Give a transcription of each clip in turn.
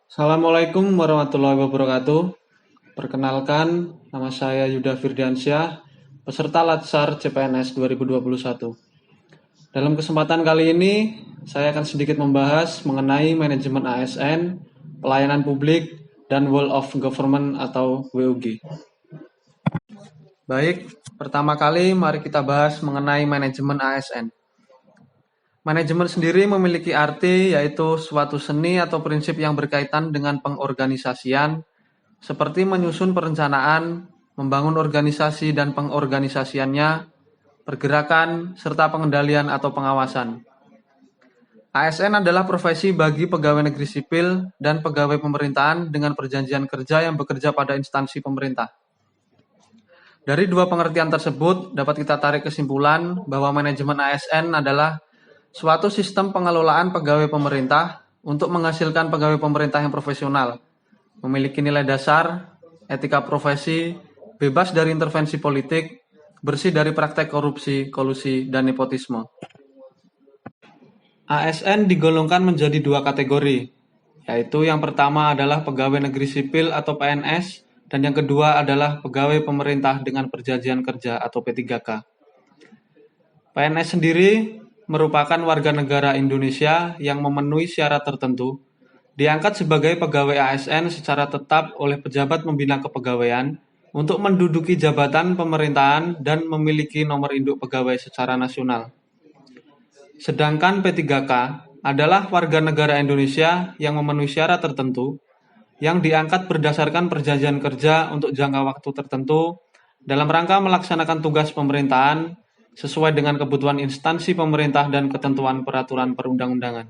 Assalamualaikum warahmatullahi wabarakatuh. Perkenalkan, nama saya Yuda Firdiansyah, peserta Latsar CPNS 2021. Dalam kesempatan kali ini, saya akan sedikit membahas mengenai manajemen ASN, pelayanan publik, dan World of Government atau WOG. Baik, pertama kali mari kita bahas mengenai manajemen ASN. Manajemen sendiri memiliki arti yaitu suatu seni atau prinsip yang berkaitan dengan pengorganisasian, seperti menyusun perencanaan, membangun organisasi dan pengorganisasiannya, pergerakan, serta pengendalian atau pengawasan. ASN adalah profesi bagi pegawai negeri sipil dan pegawai pemerintahan dengan perjanjian kerja yang bekerja pada instansi pemerintah. Dari dua pengertian tersebut, dapat kita tarik kesimpulan bahwa manajemen ASN adalah suatu sistem pengelolaan pegawai pemerintah untuk menghasilkan pegawai pemerintah yang profesional, memiliki nilai dasar, etika profesi, bebas dari intervensi politik, bersih dari praktek korupsi, kolusi, dan nepotisme. ASN digolongkan menjadi dua kategori, yaitu yang pertama adalah pegawai negeri sipil atau PNS, dan yang kedua adalah pegawai pemerintah dengan perjanjian kerja atau P3K. PNS sendiri merupakan warga negara Indonesia yang memenuhi syarat tertentu, diangkat sebagai pegawai ASN secara tetap oleh pejabat pembina kepegawaian untuk menduduki jabatan pemerintahan dan memiliki nomor induk pegawai secara nasional. Sedangkan P3K adalah warga negara Indonesia yang memenuhi syarat tertentu yang diangkat berdasarkan perjanjian kerja untuk jangka waktu tertentu dalam rangka melaksanakan tugas pemerintahan sesuai dengan kebutuhan instansi pemerintah dan ketentuan peraturan perundang-undangan.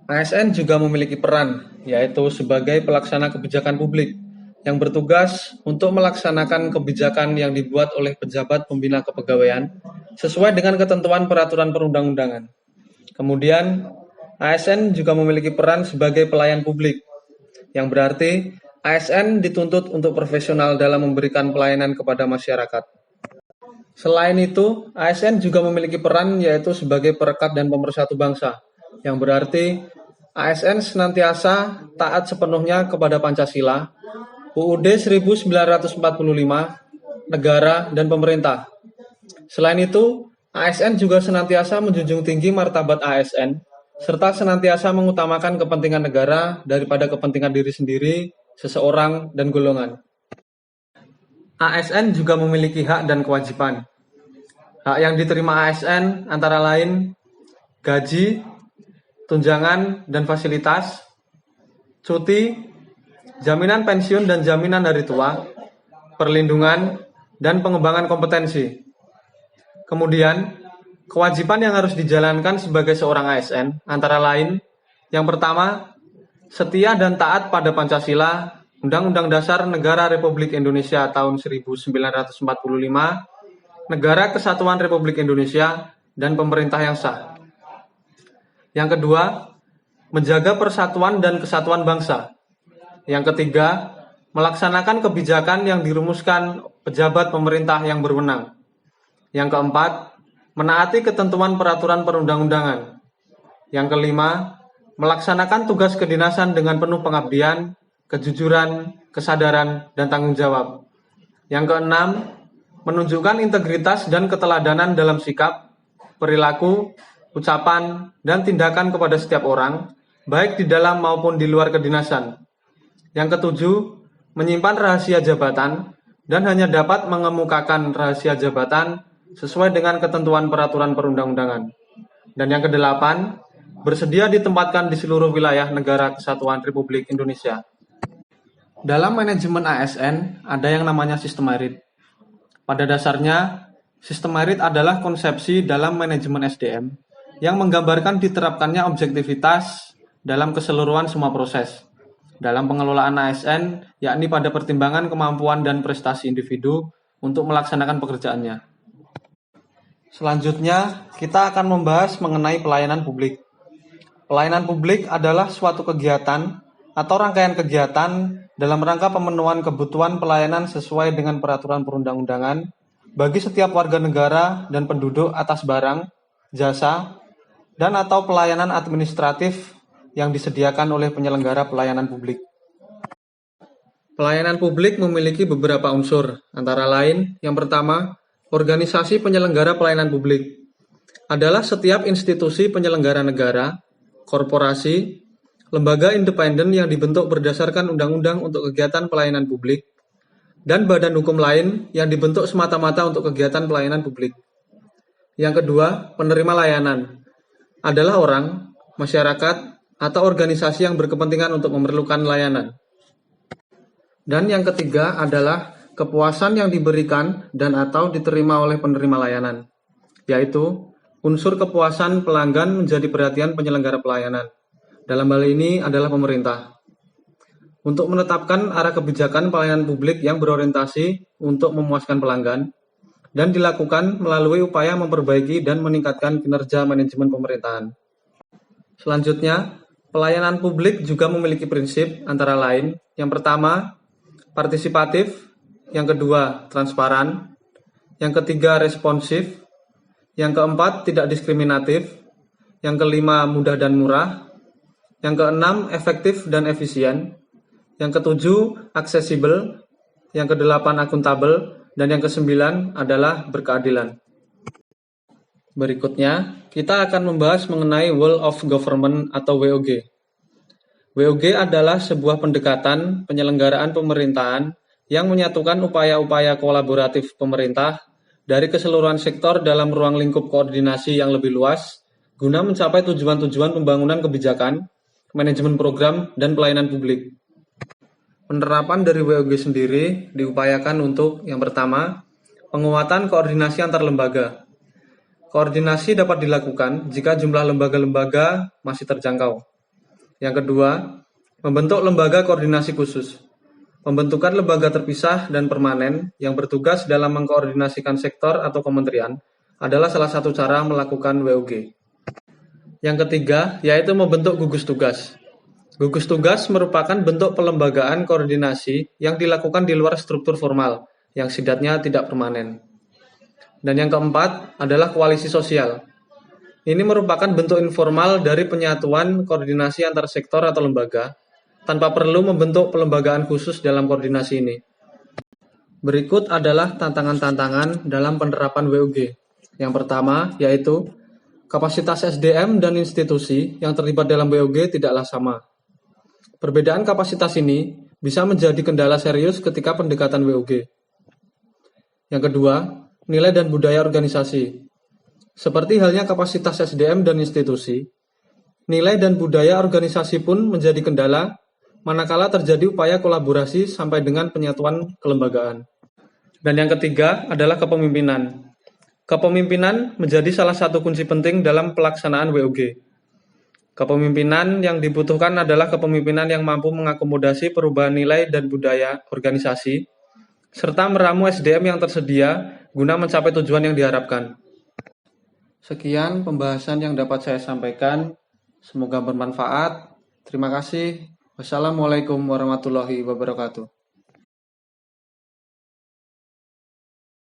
ASN juga memiliki peran, yaitu sebagai pelaksana kebijakan publik yang bertugas untuk melaksanakan kebijakan yang dibuat oleh pejabat pembina kepegawaian sesuai dengan ketentuan peraturan perundang-undangan. Kemudian, ASN juga memiliki peran sebagai pelayan publik, yang berarti ASN dituntut untuk profesional dalam memberikan pelayanan kepada masyarakat. Selain itu, ASN juga memiliki peran yaitu sebagai perekat dan pemersatu bangsa, yang berarti ASN senantiasa taat sepenuhnya kepada Pancasila, UUD 1945, negara, dan pemerintah. Selain itu, ASN juga senantiasa menjunjung tinggi martabat ASN, serta senantiasa mengutamakan kepentingan negara daripada kepentingan diri sendiri, seseorang, dan golongan. ASN juga memiliki hak dan kewajiban. Hak yang diterima ASN antara lain gaji, tunjangan dan fasilitas, cuti, jaminan pensiun dan jaminan hari tua, perlindungan, dan pengembangan kompetensi. Kemudian, kewajiban yang harus dijalankan sebagai seorang ASN antara lain, yang pertama, setia dan taat pada Pancasila, Undang-Undang Dasar Negara Republik Indonesia tahun 1945, Negara Kesatuan Republik Indonesia, dan pemerintah yang sah. Yang kedua, menjaga persatuan dan kesatuan bangsa. Yang ketiga, melaksanakan kebijakan yang dirumuskan pejabat pemerintah yang berwenang. Yang keempat, menaati ketentuan peraturan perundang-undangan. Yang kelima, melaksanakan tugas kedinasan dengan penuh pengabdian, kejujuran, kesadaran, dan tanggung jawab. Yang keenam, menunjukkan integritas dan keteladanan dalam sikap, perilaku, ucapan, dan tindakan kepada setiap orang, baik di dalam maupun di luar kedinasan. Yang ketujuh, menyimpan rahasia jabatan dan hanya dapat mengemukakan rahasia jabatan sesuai dengan ketentuan peraturan perundang-undangan. Dan yang kedelapan, bersedia ditempatkan di seluruh wilayah Negara Kesatuan Republik Indonesia. Dalam manajemen ASN, ada yang namanya sistem merit. Pada dasarnya, sistem merit adalah konsepsi dalam manajemen SDM yang menggambarkan diterapkannya objektivitas dalam keseluruhan semua proses. Dalam pengelolaan ASN, yakni pada pertimbangan kemampuan dan prestasi individu untuk melaksanakan pekerjaannya. Selanjutnya, kita akan membahas mengenai pelayanan publik. Pelayanan publik adalah suatu kegiatan atau rangkaian kegiatan dalam rangka pemenuhan kebutuhan pelayanan sesuai dengan peraturan perundang-undangan bagi setiap warga negara dan penduduk atas barang, jasa, dan atau pelayanan administratif yang disediakan oleh penyelenggara pelayanan publik. Pelayanan publik memiliki beberapa unsur, antara lain, yang pertama, organisasi penyelenggara pelayanan publik adalah setiap institusi penyelenggara negara, korporasi, lembaga independen yang dibentuk berdasarkan undang-undang untuk kegiatan pelayanan publik, dan badan hukum lain yang dibentuk semata-mata untuk kegiatan pelayanan publik. Yang kedua, penerima layanan adalah orang, masyarakat, atau organisasi yang berkepentingan untuk memerlukan layanan. Dan yang ketiga adalah kepuasan yang diberikan dan atau diterima oleh penerima layanan, yaitu unsur kepuasan pelanggan menjadi perhatian penyelenggara pelayanan. Dalam hal ini adalah pemerintah. Untuk menetapkan arah kebijakan pelayanan publik yang berorientasi untuk memuaskan pelanggan, dan dilakukan melalui upaya memperbaiki dan meningkatkan kinerja manajemen pemerintahan. Selanjutnya, pelayanan publik juga memiliki prinsip antara lain, yang pertama, partisipatif, yang kedua, transparan, yang ketiga, responsif, yang keempat, tidak diskriminatif, yang kelima, mudah dan murah, yang keenam, efektif dan efisien, yang ketujuh, aksesibel, yang kedelapan, akuntabel, dan yang kesembilan adalah berkeadilan. Berikutnya, kita akan membahas mengenai Whole of Government atau WOG. WOG adalah sebuah pendekatan penyelenggaraan pemerintahan yang menyatukan upaya-upaya kolaboratif pemerintah dari keseluruhan sektor dalam ruang lingkup koordinasi yang lebih luas guna mencapai tujuan-tujuan pembangunan kebijakan, manajemen program, dan pelayanan publik. Penerapan dari WOG sendiri diupayakan untuk yang pertama, penguatan koordinasi antar lembaga. Koordinasi dapat dilakukan jika jumlah lembaga-lembaga masih terjangkau. Yang kedua, membentuk lembaga koordinasi khusus. Pembentukan lembaga terpisah dan permanen yang bertugas dalam mengkoordinasikan sektor atau kementerian adalah salah satu cara melakukan WOG. Yang ketiga, yaitu membentuk gugus tugas. Gugus tugas merupakan bentuk pelembagaan koordinasi yang dilakukan di luar struktur formal, yang sifatnya tidak permanen. Dan yang keempat adalah koalisi sosial. Ini merupakan bentuk informal dari penyatuan koordinasi antar sektor atau lembaga, tanpa perlu membentuk pelembagaan khusus dalam koordinasi ini. Berikut adalah tantangan-tantangan dalam penerapan WOG. Yang pertama, yaitu kapasitas SDM dan institusi yang terlibat dalam WOG tidaklah sama. Perbedaan kapasitas ini bisa menjadi kendala serius ketika pendekatan WOG. Yang kedua, nilai dan budaya organisasi. Seperti halnya kapasitas SDM dan institusi, nilai dan budaya organisasi pun menjadi kendala manakala terjadi upaya kolaborasi sampai dengan penyatuan kelembagaan. Dan yang ketiga adalah kepemimpinan. Kepemimpinan menjadi salah satu kunci penting dalam pelaksanaan WOG. Kepemimpinan yang dibutuhkan adalah kepemimpinan yang mampu mengakomodasi perubahan nilai dan budaya organisasi, serta meramu SDM yang tersedia guna mencapai tujuan yang diharapkan. Sekian pembahasan yang dapat saya sampaikan. Semoga bermanfaat. Terima kasih. Wassalamualaikum warahmatullahi wabarakatuh.